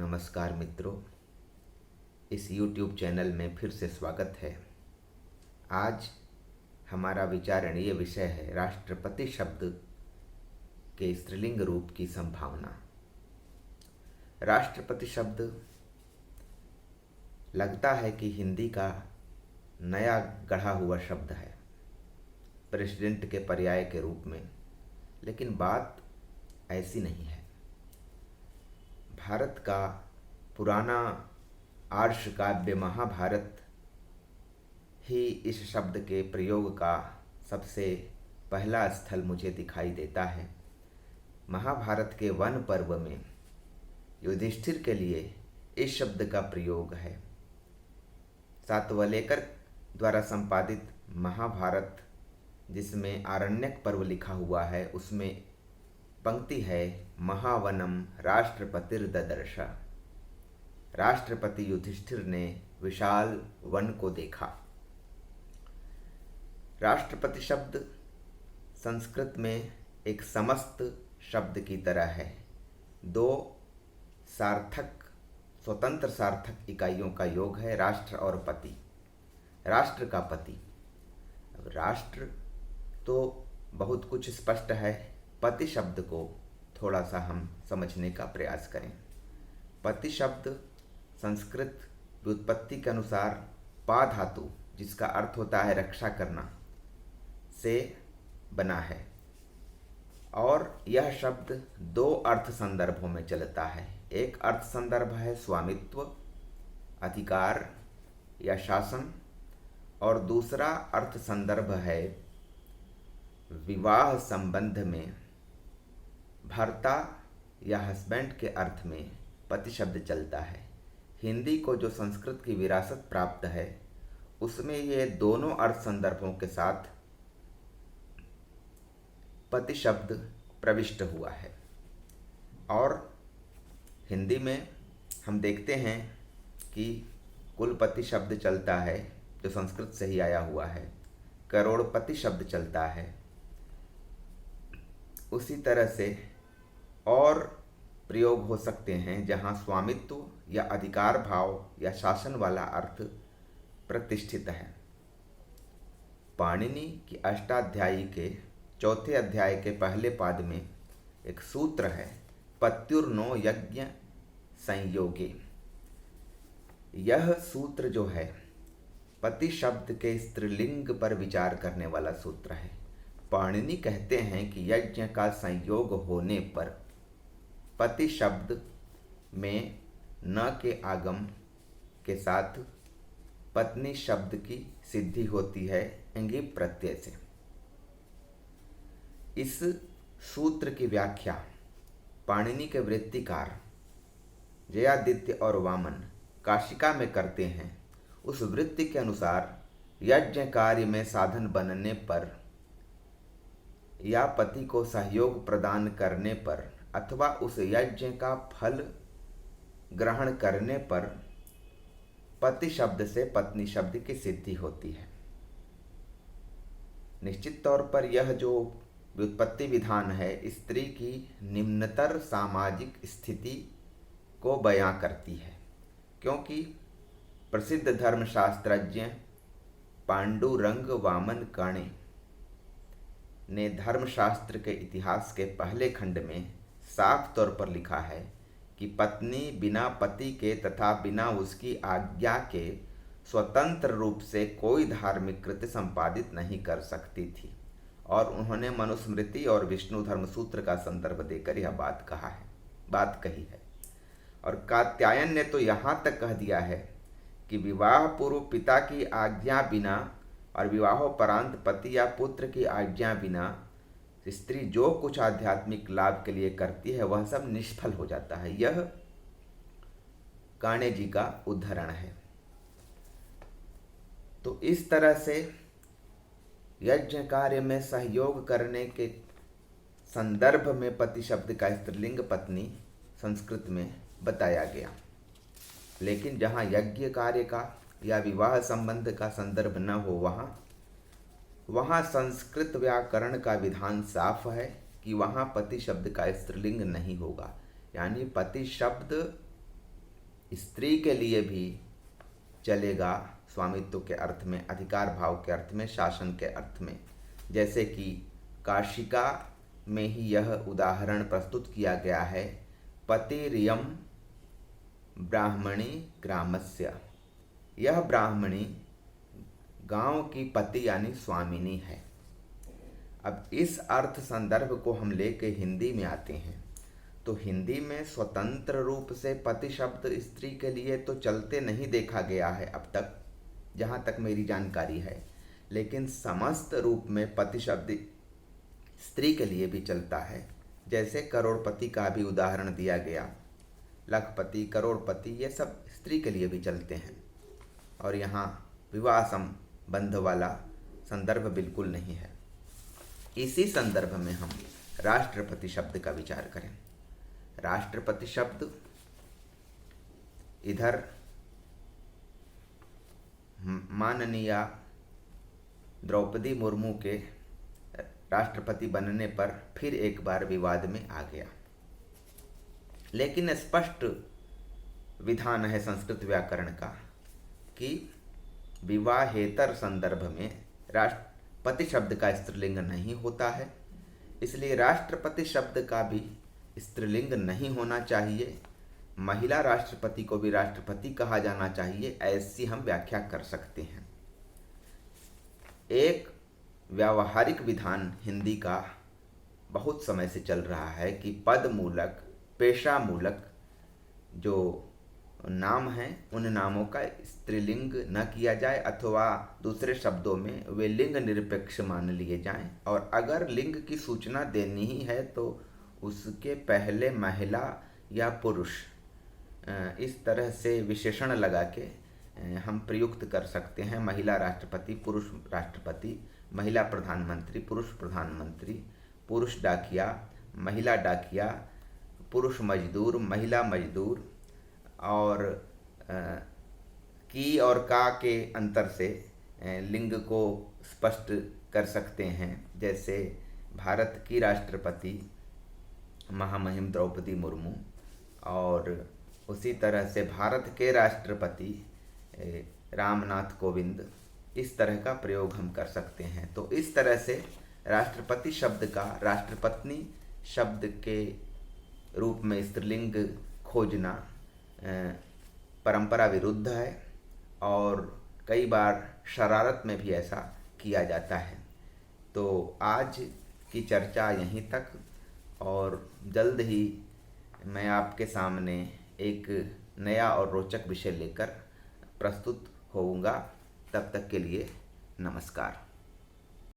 नमस्कार मित्रों, इस YouTube चैनल में फिर से स्वागत है। आज हमारा विचारणीय विषय है राष्ट्रपति शब्द के स्त्रीलिंग रूप की संभावना। राष्ट्रपति शब्द लगता है कि हिंदी का नया गढ़ा हुआ शब्द है प्रेसिडेंट के पर्याय के रूप में, लेकिन बात ऐसी नहीं है। भारत का पुराना आर्ष काव्य महाभारत ही इस शब्द के प्रयोग का सबसे पहला स्थल मुझे दिखाई देता है। महाभारत के वन पर्व में युधिष्ठिर के लिए इस शब्द का प्रयोग है। सातवलेकर द्वारा संपादित महाभारत, जिसमें आरण्यक पर्व लिखा हुआ है, उसमें पंक्ति है, महावनम राष्ट्रपतिर्ददर्श। राष्ट्रपति युधिष्ठिर ने विशाल वन को देखा। राष्ट्रपति शब्द संस्कृत में एक समस्त शब्द की तरह है। दो स्वतंत्र सार्थक इकाइयों का योग है, राष्ट्र और पति। राष्ट्र का पति। अब राष्ट्र तो बहुत कुछ स्पष्ट है, पति शब्द को थोड़ा सा हम समझने का प्रयास करें। पति शब्द संस्कृत व्युत्पत्ति के अनुसार पा धातु, जिसका अर्थ होता है रक्षा करना, से बना है और यह शब्द दो अर्थ संदर्भों में चलता है। एक अर्थ संदर्भ है स्वामित्व, अधिकार या शासन, और दूसरा अर्थ संदर्भ है विवाह संबंध में भर्ता या हस्बैंड के अर्थ में पति शब्द चलता है। हिंदी को जो संस्कृत की विरासत प्राप्त है, उसमें ये दोनों अर्थ संदर्भों के साथ पति शब्द प्रविष्ट हुआ है। और हिंदी में हम देखते हैं कि कुलपति शब्द चलता है, जो संस्कृत से ही आया हुआ है। करोड़पति शब्द चलता है। उसी तरह से और प्रयोग हो सकते हैं जहाँ स्वामित्व या अधिकार भाव या शासन वाला अर्थ प्रतिष्ठित है। पाणिनि की अष्टाध्यायी के चौथे अध्याय के पहले पाद में एक सूत्र है, पत्युर्नो यज्ञ संयोगे। यह सूत्र जो है पति शब्द के स्त्रीलिंग पर विचार करने वाला सूत्र है। पाणिनि कहते हैं कि यज्ञ का संयोग होने पर पति शब्द में न के आगम के साथ पत्नी शब्द की सिद्धि होती है इंगी प्रत्यय से। इस सूत्र की व्याख्या पाणिनि के वृत्तिकार जयादित्य और वामन काशिका में करते हैं। उस वृत्ति के अनुसार यज्ञ कार्य में साधन बनने पर या पति को सहयोग प्रदान करने पर अथवा उस यज्ञ का फल ग्रहण करने पर पति शब्द से पत्नी शब्द की सिद्धि होती है। निश्चित तौर पर यह जो व्युत्पत्ति विधान है, स्त्री की निम्नतर सामाजिक स्थिति को बयां करती है, क्योंकि प्रसिद्ध धर्मशास्त्रज्ञ पांडुरंग वामन काणे ने धर्मशास्त्र के इतिहास के पहले खंड में साफ तौर पर लिखा है कि पत्नी बिना पति के तथा बिना उसकी आज्ञा के स्वतंत्र रूप से कोई धार्मिक कृत्य संपादित नहीं कर सकती थी। और उन्होंने मनुस्मृति और विष्णु धर्म सूत्र का संदर्भ देकर यह बात कही है। और कात्यायन ने तो यहाँ तक कह दिया है कि विवाह पूर्व पिता की आज्ञा बिना और विवाहोपरांत पति या पुत्र की आज्ञा बिना स्त्री जो कुछ आध्यात्मिक लाभ के लिए करती है, वह सब निष्फल हो जाता है। यह काणे जी का उद्धरण है। तो इस तरह से यज्ञ कार्य में सहयोग करने के संदर्भ में पति शब्द का स्त्रीलिंग पत्नी संस्कृत में बताया गया। लेकिन जहाँ यज्ञ कार्य का या विवाह संबंध का संदर्भ न हो, वहाँ संस्कृत व्याकरण का विधान साफ है कि वहाँ पति शब्द का स्त्रीलिंग नहीं होगा। यानी पति शब्द स्त्री के लिए भी चलेगा स्वामित्व के अर्थ में, अधिकार भाव के अर्थ में, शासन के अर्थ में। जैसे कि काशिका में ही यह उदाहरण प्रस्तुत किया गया है, पतिरियं ब्राह्मणी ग्रामस्य। यह ब्राह्मणी गांव की पति यानी स्वामिनी है। अब इस अर्थ संदर्भ को हम लेके हिंदी में आते हैं तो हिंदी में स्वतंत्र रूप से पति शब्द स्त्री के लिए तो चलते नहीं देखा गया है अब तक, जहाँ तक मेरी जानकारी है, लेकिन समस्त रूप में पति शब्द स्त्री के लिए भी चलता है। जैसे करोड़पति का भी उदाहरण दिया गया, लखपति, करोड़पति, ये सब स्त्री के लिए भी चलते हैं। और यहाँ विवाह संबंध वाला संदर्भ बिल्कुल नहीं है। इसी संदर्भ में हम राष्ट्रपति शब्द का विचार करें। राष्ट्रपति शब्द इधर माननीय द्रौपदी मुर्मू के राष्ट्रपति बनने पर फिर एक बार विवाद में आ गया, लेकिन स्पष्ट विधान है संस्कृत व्याकरण का कि विवाहेतर संदर्भ में राष्ट्रपति शब्द का स्त्रीलिंग नहीं होता है, इसलिए राष्ट्रपति शब्द का भी स्त्रीलिंग नहीं होना चाहिए। महिला राष्ट्रपति को भी राष्ट्रपति कहा जाना चाहिए, ऐसी हम व्याख्या कर सकते हैं। एक व्यावहारिक विधान हिंदी का बहुत समय से चल रहा है कि पद मूलक, पेशा मूलक जो नाम हैं उन नामों का स्त्रीलिंग न किया जाए, अथवा दूसरे शब्दों में वे लिंग निरपेक्ष मान लिए जाएं। और अगर लिंग की सूचना देनी ही है तो उसके पहले महिला या पुरुष, इस तरह से विशेषण लगा के हम प्रयुक्त कर सकते हैं। महिला राष्ट्रपति, पुरुष राष्ट्रपति, महिला प्रधानमंत्री, पुरुष प्रधानमंत्री, पुरुष डाकिया, महिला डाकिया, पुरुष मजदूर, महिला मजदूर, और की और का के अंतर से लिंग को स्पष्ट कर सकते हैं। जैसे भारत की राष्ट्रपति महामहिम द्रौपदी मुर्मू, और उसी तरह से भारत के राष्ट्रपति रामनाथ कोविंद, इस तरह का प्रयोग हम कर सकते हैं। तो इस तरह से राष्ट्रपति शब्द का राष्ट्रपत्नी शब्द के रूप में स्त्रीलिंग खोजना परंपरा विरुद्ध है, और कई बार शरारत में भी ऐसा किया जाता है। तो आज की चर्चा यहीं तक, और जल्द ही मैं आपके सामने एक नया और रोचक विषय लेकर प्रस्तुत होऊंगा। तब तक के लिए नमस्कार।